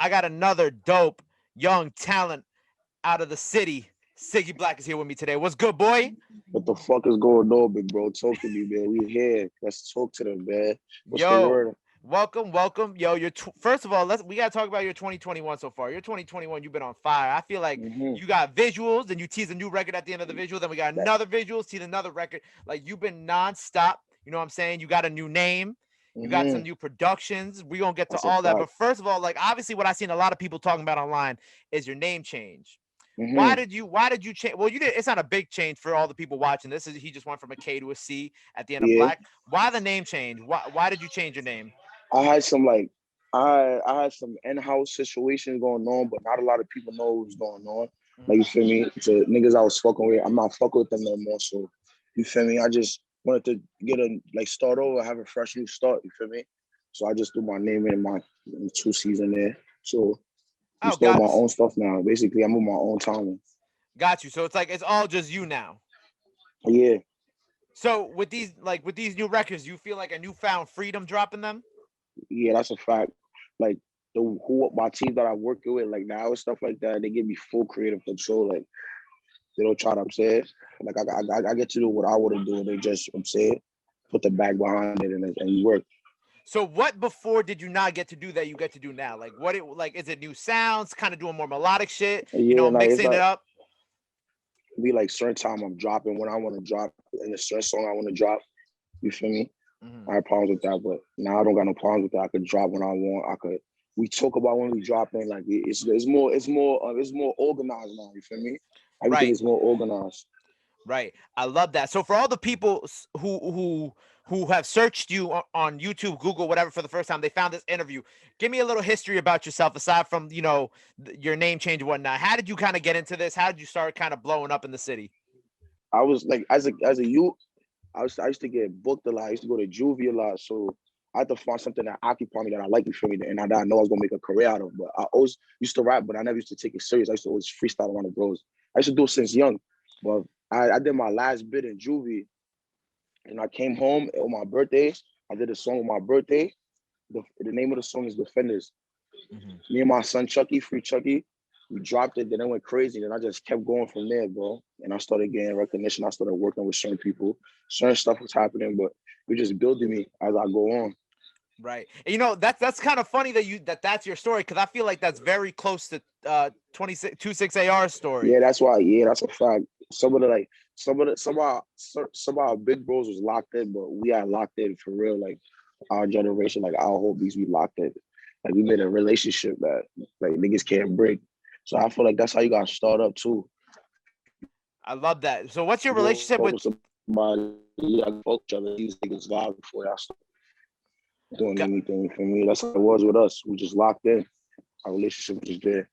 I got another dope young talent out of the city. Ciggy Blacc is here with me today. What's good, boy? What the fuck is going on, big bro? Talk to me, man. We here. Let's talk to them, man. What's the Yo, word? welcome. Yo, first of all, we gotta talk about your 2021 so far. Your 2021, you've been on fire. I feel like Mm-hmm. you got visuals, then you tease a new record at the end of the visual. Then we got That. another visual, tease another record. Like you've been nonstop. You know what I'm saying? You got a new name. You got some Mm-hmm. new productions. We gonna get to That's a all that. fact. But first of all, like obviously, what I seen a lot of people talking about online is your name change. Why Mm-hmm. did you change? Well, you did. It's not a big change for all the people watching this. He just went from a K to a C at the end of Yeah. Black. Why the name change? Why did you change your name? I had some like I had some in-house situations going on, but not a lot of people know what's going on. Like you Mhm. feel me? The niggas I was fucking with, I'm not fucking with them no more. So you feel me? I just wanted to get a like start over, have a fresh new start. You feel me? So I just threw my name in my 2 season there. So I'm Oh, still my own stuff now. Basically, I'm on my own time. got you. So it's like it's all just you now. Yeah, So with these new records, you feel like a newfound freedom dropping them. yeah, that's a fact. Like the who my team that I work with, like now and stuff like that, they give me full creative control. Like they don't try to, I'm saying, like I get to do what I want to do, and they just, I'm saying, put the bag behind it and you work. So what before did you not get to do that you get to do now? Like what it like is it new sounds, kind of doing more melodic shit, Yeah, like it's mixing it like up? be like certain time I'm dropping when I want to drop in a certain song I want to drop. You feel me? Mhm. I have problems with that, but now I don't got no problems with that. I could drop when I want. I could. We talk about when we drop in, like it's more organized now. You feel me? Everything Right. is more organized. Right. I love that. So for all the people who have searched you on YouTube, Google, whatever for the first time, they found this interview. Give me a little history about yourself aside from, your name change and whatnot. How did you kind of get into this? How did you start kind of blowing up in the city? I was like as a youth, I used to get booked a lot. I used to go to juvie a lot, so I had to find something that occupied me that I like. You feel me? And I know I was gonna make a career out of. But I always used to rap, but I never used to take it serious. I used to always freestyle around the bros. I used to do it since young. But I did my last bit in juvie, and I came home on my birthday. I did a song on my birthday. The name of the song is Defenders. Mhm. Me and my son Chucky, Free Chucky, we dropped it. Then it went crazy. Then I just kept going from there, bro. And I started getting recognition. I started working with certain people. Certain stuff was happening, but it just building me as I go on. Right. And, that's kind of funny that's your story because I feel like that's very close to 26 AR's story. Yeah, that's why. Yeah, that's a fact. Some of the like, some of our big bros was locked in, but we are locked in for real. Like our generation, like our whole beats, we locked in. Like we made a relationship that like niggas can't break. So I feel like that's how you got to start up too. I love that. So what's your You go relationship fuck with with somebody, you gotta fuck each other. These niggas vibe before y'all start doing got, anything. For me, that's how it was with us. We just locked in. Our relationship was just there.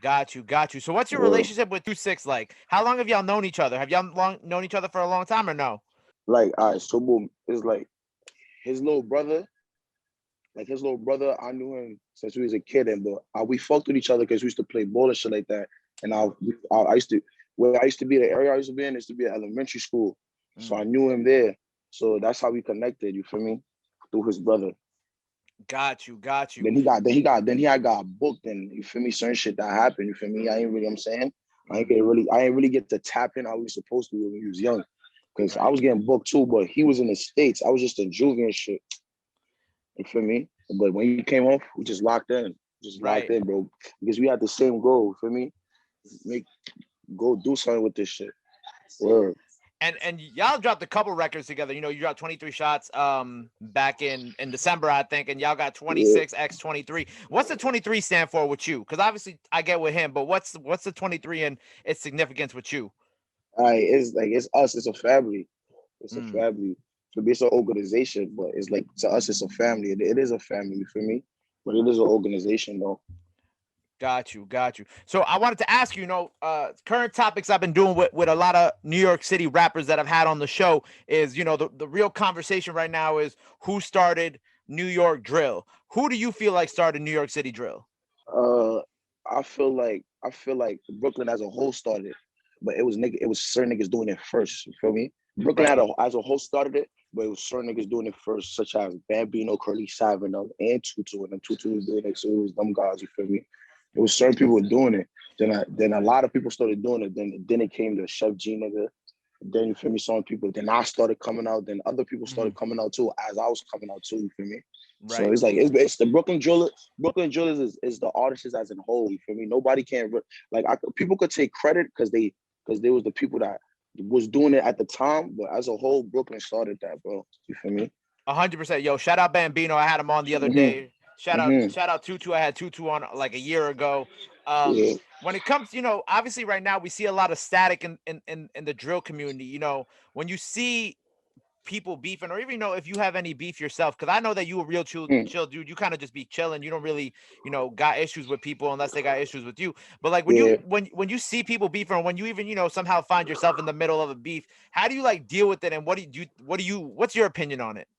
got you. So what's your Well, relationship with 26 like? How long have y'all known each other? Have y'all known each other for a long time or no? like, all right, so boom, it's like his little brother. Like his little brother, I knew him since we was a kid, and but we fucked with each other because we used to play ball and shit like that. And I used to where I used to be, the area I used to be in used to be at elementary school, so I Mm, knew him there. So that's how we connected. You feel me? Through his brother. got you. Then he had got booked, and you feel me? Certain shit that happened. You feel me? I ain't really. I'm saying Mm, I ain't really get to tap in how we was supposed to when we was young. Because I right. was getting booked too, but he was in the States. I was just in juvie and shit. You feel me? But when he came home, we just locked in. Just locked Right. in, bro. Because we had the same goal, you feel me? Make go do something with this shit. Word. And y'all dropped a couple records together. You dropped 23 shots back in December, I think, and y'all got Yeah. 26x23. What's the 23 stand for with you? Because obviously I get with him, but what's the 23 and its significance with you? It's like it's us, it's a family. It's a Mm. family. So it's an organization, but it's like to us, it's a family. It is a family, you feel me? But it is an organization though. Got you. So I wanted to ask you, current topics I've been doing with a lot of New York City rappers that I've had on the show is, the real conversation right now is who started New York drill. Who do you feel like started New York City drill? Uh I feel like Brooklyn as a whole started, but it was certain niggas doing it first. You feel me? Brooklyn Right. as a whole started it, but it was certain niggas doing it first, such as Bambino, Curly Savin, and Tutu, and then Tutu was doing it, so it was them guys, you feel me? It was certain people doing it. Then a lot of people started doing it. Then it came to Chef G nigga. Then you feel me, some people. Then I started coming out. Then other people started coming out too, as I was coming out too. You feel me? Right. So it's like it's the Brooklyn Drillers. Brooklyn Drillers is the artists as a whole. You feel me? Nobody can like people could take credit because they was the people that was doing it at the time. But as a whole, Brooklyn started that, bro. You feel me? 100%. Yo, shout out Bambino. I had him on the other day. Shout out Tutu. I had Tutu on like a year ago. Yeah. When it comes, obviously right now we see a lot of static in the drill community. When you see people beefing, or even if you have any beef yourself, because I know that you a real chill dude. You kind of just be chilling. You don't really got issues with people unless they got issues with you. But like when you see people beefing, or when you even somehow find yourself in the middle of a beef, how do you like deal with it, and what's your opinion on it?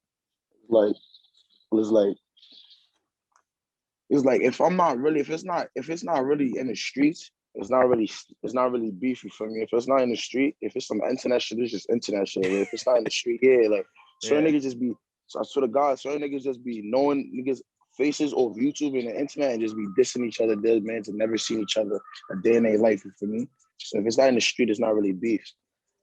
Like it's like if it's not really in the streets, it's not really beefy for me. If it's not in the street, if it's some internet shit, it's just internet shit. If it's not in the street, yeah, like certain niggas just be. So I swear to God, certain niggas just be knowing niggas faces off YouTube and the internet and just be dissing each other, dead man, to never see each other a day in their life. For me, so if it's not in the street, it's not really beef.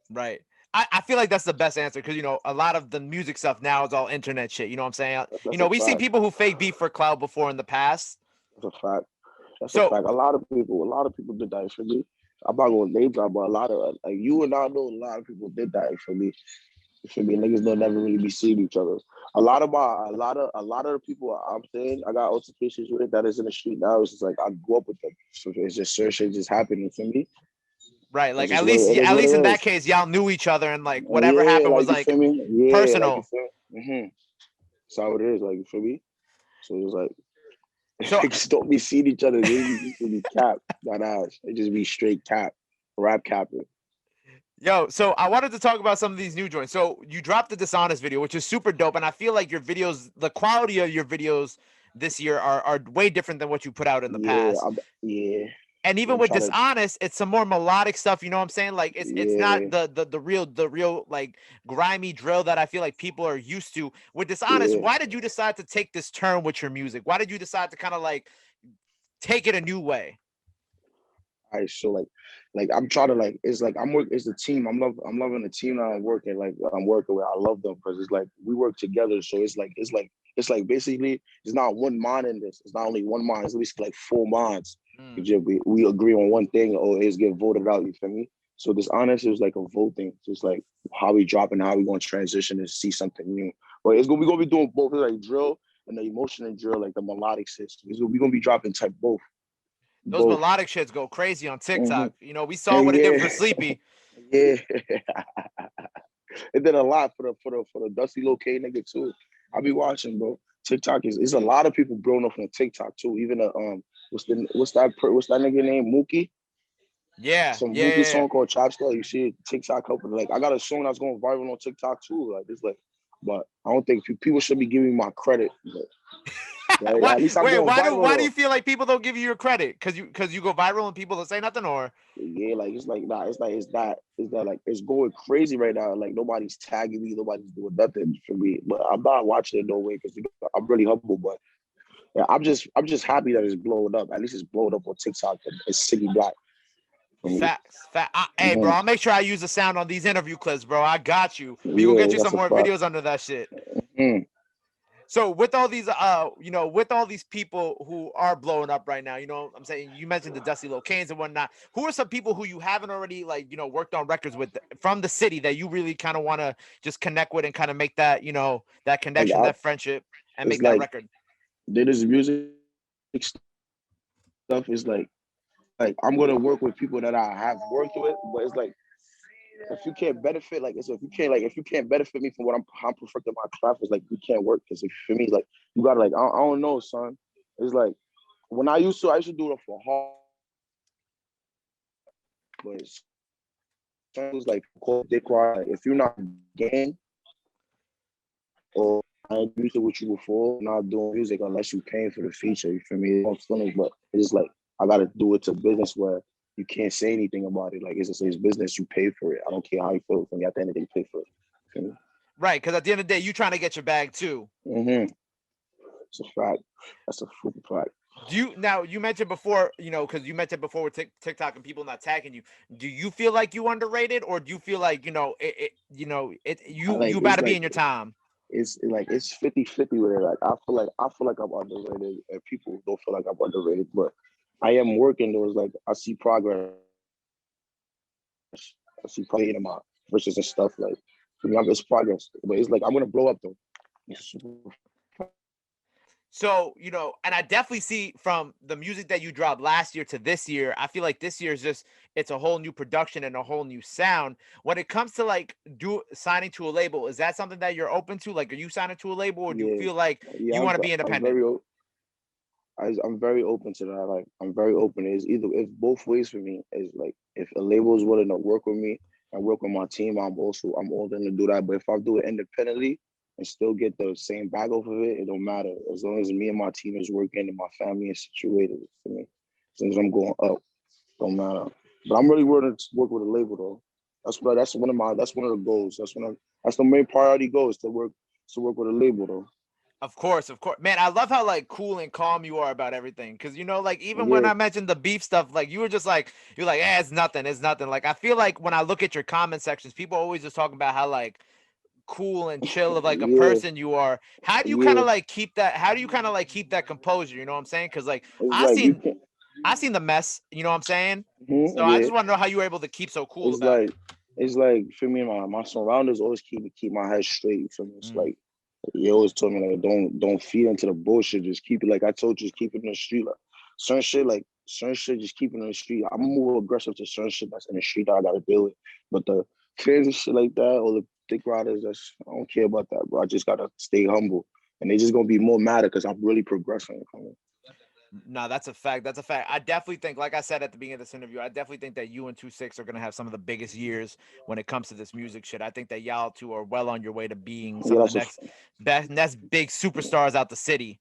Right. I feel like that's the best answer because a lot of the music stuff now is all internet shit. You know what I'm saying? That's a We've seen fact. people who fake beef for clout before in the past. That's a fact. That's a So fact. A lot of people did that for me. I'm not gonna name drop, but a lot of like you and I know a lot of people did that for me. For me, niggas don't never really be seeing each other. A lot of the people I'm saying I got altercations with that is in the street now. It's just like I grew up with them, so it's just certain shit just happening for me. right, like It is at what least in it that is. case, y'all knew each other, and like whatever Yeah, happened was like you like feel me. Yeah, like you personal. feel me. That's how it is. Like you feel me. So it's like So niggas don't be seeing each other. They used to be cap that ass. They just be straight cap, rap capping. Yo, so I wanted to talk about some of these new joints. So you dropped the Dishonest video, which is super dope, and I feel like your videos, the quality of your videos this year are way different than what you put out in the Yeah, past. yeah. And even I'm with trying to. Dishonest, it's some more melodic stuff. You know what I'm saying? Like it's not Yeah, the real like grimy drill that I feel like people are used to. With Dishonest, yeah. why did you decide to take this turn with your music? Why did you decide to kind of like take it a new way? All right, so like I'm trying to like it's like I'm work. It's the team. I'm loving the team that I'm working with. I love them because it's like we work together. So it's like basically it's not one mind in this. It's not only one mind. It's at least like four minds. Mm. We agree on one thing or it's get voted out. You feel me? So this honest is like a vote thing. Just like how we drop and how we gonna transition and see something new. But we gonna be doing both like drill and the emotional drill, like the melodic system. We gonna be dropping type both. Those Both. melodic shits go crazy on Mm-hmm. TikTok. We saw And what it did yeah, for Sleepy. yeah. It did a lot for the Dusty Locate nigga too. I be watching, bro. TikTok is a lot of people blown up on TikTok too. Even what's that nigga name? Mookie? Yeah, Some yeah, Mookie yeah, yeah. song called Trap Star. You see TikTok helping. Like I got a song that's going viral on TikTok too. Like it's like, but I don't think people should be giving me my credit. But, Why? at least I'm Wait, going viral why do you though. feel like people don't give you your credit? Because you go viral and people don't say nothing, or Yeah, like it's like nah, it's that like it's going crazy right now. Like nobody's tagging me, nobody's doing nothing for me. But I'm not watching it no way because I'm really humble. But yeah, I'm just happy that it's blowing up. At least it's blowing up on TikTok and it's Ciggy Blacc for me. facts? Hey, bro, Mm-hmm. I'll make sure I use the sound on these interview clips, bro. I got you. We gonna get Yeah, you that's some a more fact. videos under that shit. Mm. So with all these, with all these people who are blowing up right now, I'm saying you mentioned the Dusty Locanes and whatnot. Who are some people who you haven't already like, worked on records with from the city that you really kind of want to just connect with and kind of make that, that Like connection, that friendship, and it's make that like record? this music stuff is like I'm gonna work with people that I have worked with, but it's like if you can't benefit, like so if you can't benefit me from what I'm perfecting my craft, it's like we can't work because for me, it's like you gotta like I don't know, son. It's like when I used to do it for hard, but it was like called dick ride. Like, if you're not gang or I ain't used to with you before, I'm not doing music unless you paying for the feature. You feel me? It's funny, but it's like I gotta do it to business where you can't say anything about it. Like it's business, you pay for it. I don't care how you feel. For me, at the end of the day, you pay for it. You feel me? Right, because at the end of the day, you trying to get your bag too. Mm-hmm. It's a fact. That's a freaking fact. Do you now? You mentioned before, because you mentioned before with TikTok and people not tagging you. Do you feel like you underrated, or do you feel like I you like about it's to be like in your time? it's like it's 50-50 with it. Like I feel like I'm underrated and people don't feel like I'm underrated, but I am working though. It's like I see progress. I see progress in my verses and stuff. Like for me, it's progress. But it's like I'm gonna blow up though. It's super- So, and I definitely see from the music that you dropped last year to this year, I feel like this year is just it's a whole new production and a whole new sound. When it comes to like do signing to a label, is that something that you're open to? Like, are you signing to a label, or do you yeah, feel like yeah. you want to be I'm independent? very I'm very open to that. Like I'm very open. It's both ways for me. It's like if a label is willing to work with me and work with my team, I'm all in to do that. But if I do it independently and still get the same bag off of it, it don't matter. As long as me and my team is working and my family is situated for me. As long as I'm going up, don't matter. But I'm really willing to work with a label though. That's one of the goals. That's the main priority goal is to work with a label though. Of course, man. I love how like cool and calm you are about everything. Because like even when Yeah, I mentioned the beef stuff, like you were just like you're like, it's nothing, it's nothing. Like I feel like when I look at your comment sections, people always just talking about how like cool and chill of like a yeah, person you are. How do you kind yeah. of like keep that? How do you kind of like keep that composure? You know what I'm saying? Because like It's I like you seen can't. I seen the mess. You know what I'm saying? So I Yeah. just want to know how you were able to keep so cool It's about it. like it's like for me, my surroundings always keep my head straight. You feel me? It's Mm. like he always told me like don't feed into the bullshit. Just keep it like I told you, just keep it in the street. Certain shit, just keep it in the street. I'm more aggressive to certain shit that's in the street that I gotta deal with. But the fans and shit like that, or the dick riders, I don't care about that, bro. I just gotta stay humble. And they just gonna be more mad because I'm really progressing. No, that's a fact. That's a fact. I definitely think, like I said at the beginning of this interview, I definitely think that you and 26 are gonna have some of the biggest years when it comes to this music shit. I think that y'all two are well on your way to being some Yeah, of the next big superstars out the city.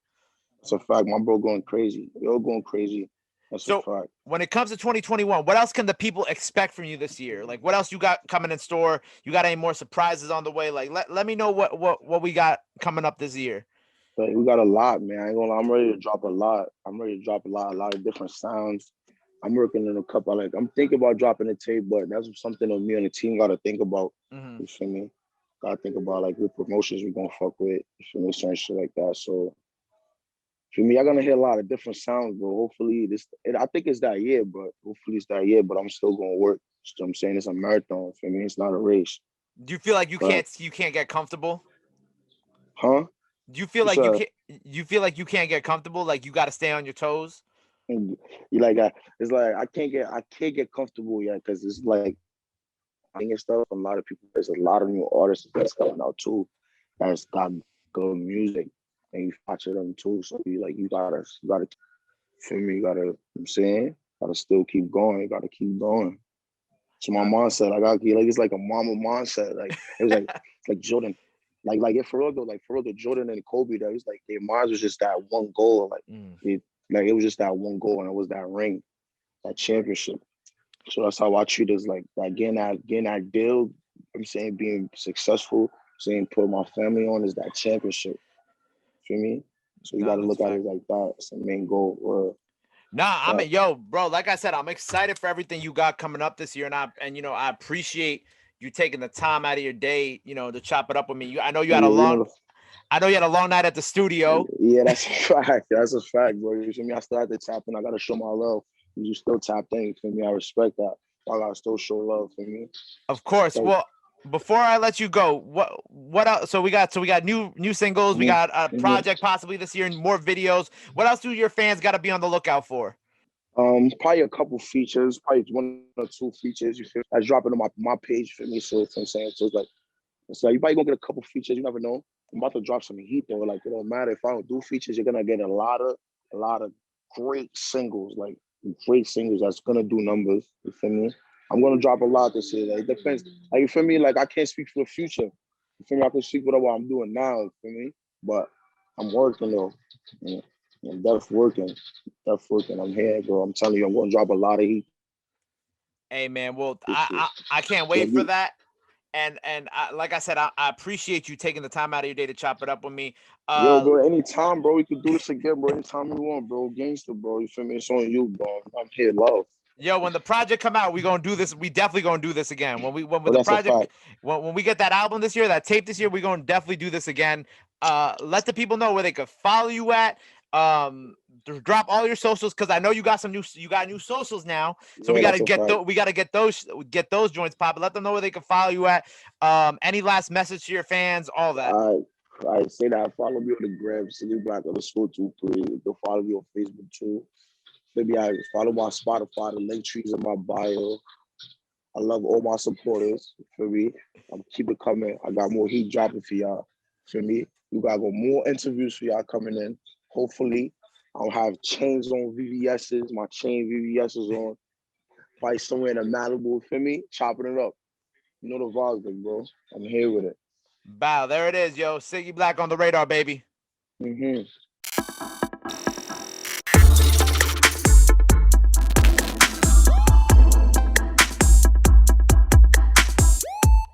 that's a fact. My bro going crazy. You're going crazy. That's a So fact. when it comes to 2021, what else can the people expect from you this year? Like what else you got coming in store? You got any more surprises on the way? Like let me know what we got coming up this year. But we got a lot, man. I ain't gonna lie. I'm ready to drop a lot. I'm ready to drop a lot of different sounds. I'm working on a couple. Like I'm thinking about dropping a tape, but that's something that me and the team got to think about. Hmm. You feel me? Got to think about like what promotions we gonna fuck with. You feel me? Certain shit like that. So for me, I'm gonna hear a lot of different sounds, bro. Hopefully I think it's that year, but hopefully it's that year. But I'm still gonna work. So I'm saying it's a marathon. For me, it's not a race. Do you feel like But you can't get comfortable? huh? Do you feel What's like up? you feel like you can't get comfortable? Like you got to stay on your toes? And you like it's like I can't get comfortable yet because it's like singing stuff. A lot of people, there's a lot of new artists that's coming out too. That's got good music, and you feature them too. So you gotta feel me. You gotta, you know what I'm saying, gotta still keep going. You gotta keep going. So my Not mindset, I got like it's like a mama mindset. Like it was like it's like Jordan. Like if for real though, like for real, the Jordan and Kobe, that was like their minds was just that one goal. mm. It was just that one goal, and it was that ring, that championship. So that's how I treat it. Is like getting that deal. I'm saying being successful, saying put my family on is that championship. Feel me? So you No, got to that's a look at fact. it like that. It's the main goal. Or Nah, I that. mean, yo, bro. Like I said, I'm excited for everything you got coming up this year, and I appreciate you taking the time out of your day, to chop it up with me. I know you had a Yeah, you long, know. I know you had a long night at the studio. Yeah, that's a fact. That's a fact, bro. You feel me? I still have to tap in. I gotta show my love. You still tapped in. You feel me? I respect that. I gotta still show love. For me? Of course. Like, Well, before I let you go, what else? So we got new singles. We mhm, got a mhm. project possibly this year, and more videos. What else do your fans got to be on the lookout for? Probably a couple features, probably one or two features. You feel? That's dropping on my page for me. So I'm saying, so it's like you probably gonna get a couple features. You never know. I'm about to drop some heat though. Like it don't matter if I don't do features. You're gonna get a lot of great singles, like great singles that's gonna do numbers. You feel me? I'm gonna drop a lot this year. Like, it depends. Like you feel me? Like I can't speak for the future. You feel me? I can speak for what I'm doing now. You feel me? But I'm working though. Yeah. I'm def working. Def working. I'm here, bro. I'm telling you, I'm gonna drop a lot of heat Hey man, well, this year. I can't Like wait for you, that. and like I said, I appreciate you taking the time out of your day to chop it up with me. Yo, bro, anytime, bro. We could do this again, bro. Anytime you want, bro. Gangster, bro. You feel me? It's on you, bro. I'm here, love. Yo, when the project come out, we gonna do this. We definitely gonna do this again. When Oh, the that's a project fact. when we get that album this year, that tape this year, we gonna definitely do this again. Let the people know where they could follow you at. Drop all your socials because I know you got new socials now. So we Yeah, gotta that's a get fact. get those joints popping. Let them know where they can follow you at. Any last message to your fans, all that. I say that. Follow me on the gram, Ciggy Blacc _23. You can follow me on Facebook too. Maybe I follow my Spotify. The link trees in my bio. I love all my supporters. For me, I'm keep it coming. I got more heat dropping for y'all. For me, you got more interviews for y'all coming in. Hopefully, I'll have chains on VVS's. My chain VVS's on. Probably somewhere in the Malibu. For me, chopping it up. You know the vibes, big bro. I'm here with it. Bow, there it is, yo. Ciggy Blacc on the radar, baby. Mm-hmm.